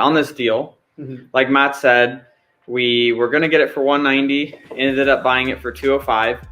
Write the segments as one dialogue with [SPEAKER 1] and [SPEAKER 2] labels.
[SPEAKER 1] on this deal. Like Matt said, we were going to get it for $190, ended up buying it for $205.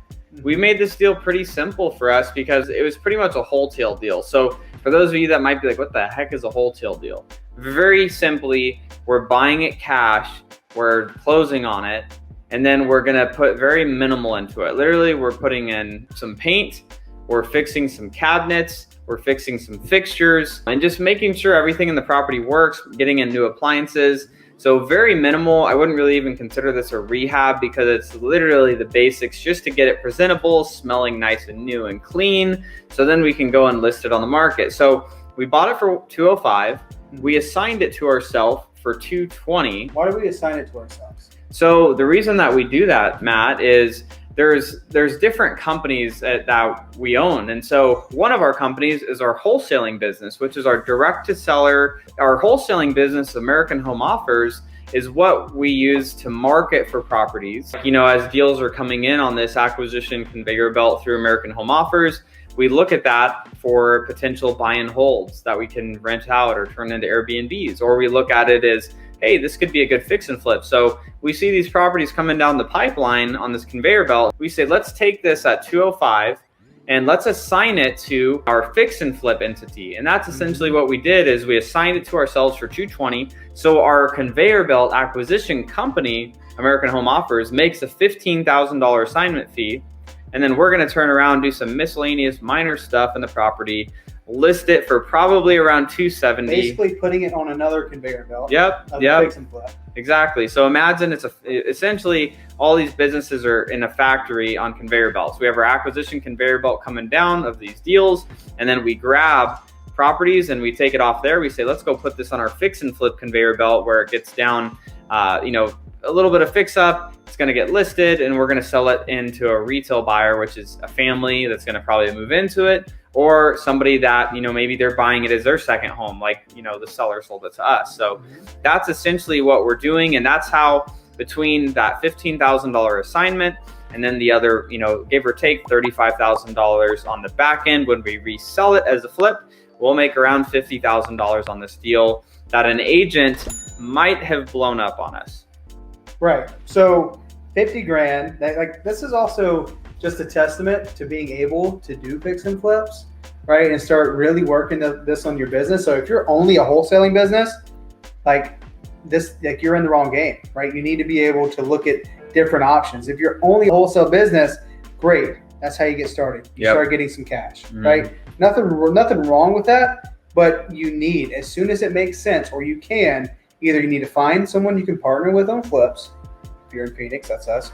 [SPEAKER 1] We made this deal pretty simple for us because it was pretty much a wholesale deal. So for those of you that might be like, what the heck is a wholesale deal? Very simply, we're buying it cash, we're closing on it, and then we're going to put very minimal into it. Literally, we're putting in some paint, we're fixing some cabinets, we're fixing some fixtures, and just making sure everything in the property works, getting in new appliances. So very minimal. I wouldn't really even consider this a rehab because it's literally the basics just to get it presentable, smelling nice and new and clean. So then we can go and list it on the market. So we bought it for $205. We assigned it to ourselves for $220.
[SPEAKER 2] Why do we assign it to ourselves?
[SPEAKER 1] So the reason that we do that, Matt, is there's different companies that we own. And so one of our companies is our wholesaling business, which is our direct to seller. Our wholesaling business, American Home Offers, is what we use to market for properties. You know, as deals are coming in on this acquisition conveyor belt through American Home Offers, we look at that for potential buy and holds that we can rent out or turn into Airbnbs, or we look at it as, hey, this could be a good fix and flip. So we see these properties coming down the pipeline on this conveyor belt. We say, let's take this at $205 and let's assign it to our fix and flip entity. And that's essentially what we did, is we assigned it to ourselves for $220. So our conveyor belt acquisition company, American Home Offers, makes a $15,000 assignment fee. And then we're gonna turn around, do some miscellaneous minor stuff in the property, list it for probably around $270.
[SPEAKER 2] Basically putting it on another conveyor belt.
[SPEAKER 1] Yep.
[SPEAKER 2] Fix and flip.
[SPEAKER 1] Exactly. So imagine essentially all these businesses are in a factory on conveyor belts. We have our acquisition conveyor belt coming down of these deals, and then we grab properties and we take it off there. We say, let's go put this on our fix and flip conveyor belt where it gets down, a little bit of fix up. It's going to get listed, and we're going to sell it into a retail buyer, which is a family that's going to probably move into it, or somebody that, maybe they're buying it as their second home, like, the seller sold it to us. So that's essentially what we're doing. And that's how, between that $15,000 assignment and then the other, give or take $35,000 on the back end, when we resell it as a flip, we'll make around $50,000 on this deal that an agent might have blown up on us.
[SPEAKER 2] Right. So 50 grand, this is also just a testament to being able to do fix and flips, right? And start really working this on your business. So if you're only a wholesaling business, you're in the wrong game, right? You need to be able to look at different options. If you're only a wholesale business, great. That's how you get started. You start getting some cash, right? Nothing wrong with that, but you need, as soon as it makes sense, or you can, either you need to find someone you can partner with on flips. If you're in Phoenix, that's us.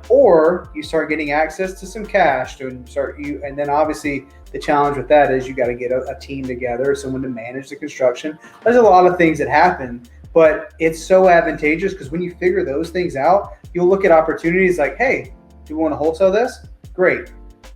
[SPEAKER 2] Or you start getting access to some cash and then obviously the challenge with that is you got to get a team together, someone to manage the construction. There's a lot of things that happen, but it's so advantageous because when you figure those things out, you'll look at opportunities like, hey, do we want to wholesale this? Great.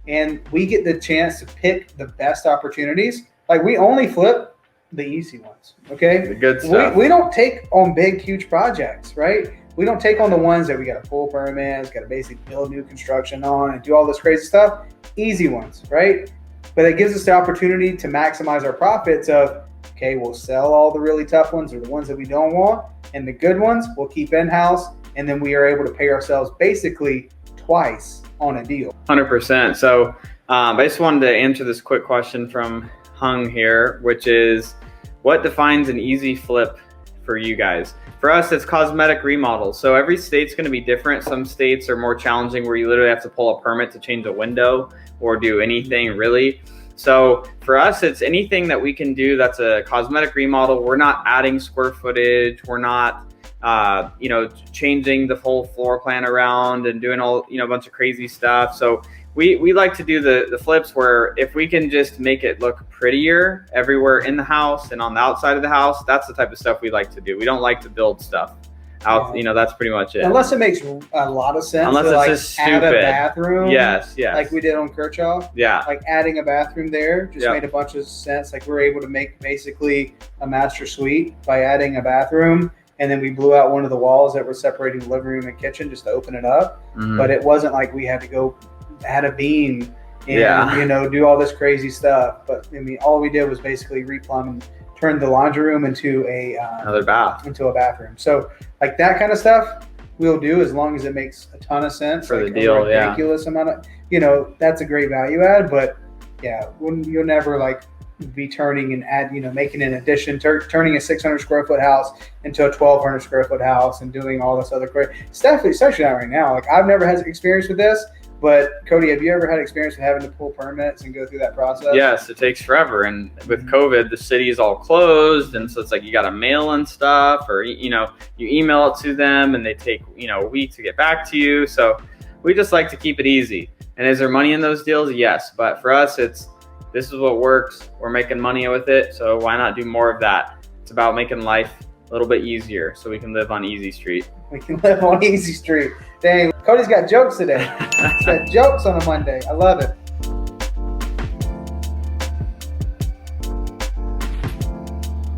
[SPEAKER 2] And we get the chance to pick the best opportunities. Like, we only flip the easy ones, okay?
[SPEAKER 1] The good stuff.
[SPEAKER 2] We don't take on big, huge projects, right? We don't take on the ones that we got to pull permits, got to basically build new construction on and do all this crazy stuff. Easy ones, right? But it gives us the opportunity to maximize our profits of, okay, we'll sell all the really tough ones or the ones that we don't want, and the good ones we'll keep in-house, and then we are able to pay ourselves basically twice on a deal.
[SPEAKER 1] 100%. So I just wanted to answer this quick question from Hung here, which is, what defines an easy flip for you guys? For us, it's cosmetic remodels. So every state's going to be different. Some states are more challenging where you literally have to pull a permit to change a window or do anything really. So for us, it's anything that we can do that's a cosmetic remodel. We're not adding square footage. We're not, changing the whole floor plan around and doing all, a bunch of crazy stuff. So we like to do the flips where if we can just make it look prettier everywhere in the house and on the outside of the house, that's the type of stuff we like to do. We don't like to build stuff out, that's pretty much it.
[SPEAKER 2] Unless it makes a lot of sense.
[SPEAKER 1] Unless it's just stupid.
[SPEAKER 2] Add a bathroom.
[SPEAKER 1] Yes.
[SPEAKER 2] Like we did on Kershaw.
[SPEAKER 1] Yeah.
[SPEAKER 2] Like adding a bathroom there just made a bunch of sense. Like we're able to make basically a master suite by adding a bathroom. And then we blew out one of the walls that were separating the living room and kitchen just to open it up. Mm-hmm. But it wasn't like we had to go add a beam and, do all this crazy stuff. But I mean, all we did was basically replumb and turned the laundry room into
[SPEAKER 1] another bath,
[SPEAKER 2] into a bathroom. So like that kind of stuff we'll do as long as it makes a ton of sense.
[SPEAKER 1] For
[SPEAKER 2] like
[SPEAKER 1] the deal,
[SPEAKER 2] a ridiculous amount of, you know, that's a great value add. But yeah, you'll never like be turning and add, you know, making an addition, turning a 600 square foot house into a 1,200 square foot house and doing all this other great stuff, especially not right now. Like I've never had experience with this, but Cody, have you ever had experience with having to pull permits and go through that process?
[SPEAKER 1] Yes, it takes forever. And with COVID, the city is all closed. And so it's like you got to mail in stuff, or, you know, you email it to them and they take, you know, a week to get back to you. So we just like to keep it easy. And is there money in those deals? Yes. But for us, this is what works. We're making money with it. So why not do more of that? It's about making life a little bit easier so we can live on Easy Street.
[SPEAKER 2] We can live on Easy Street. Dang, Cody's got jokes today. He's got jokes on a Monday. I love it.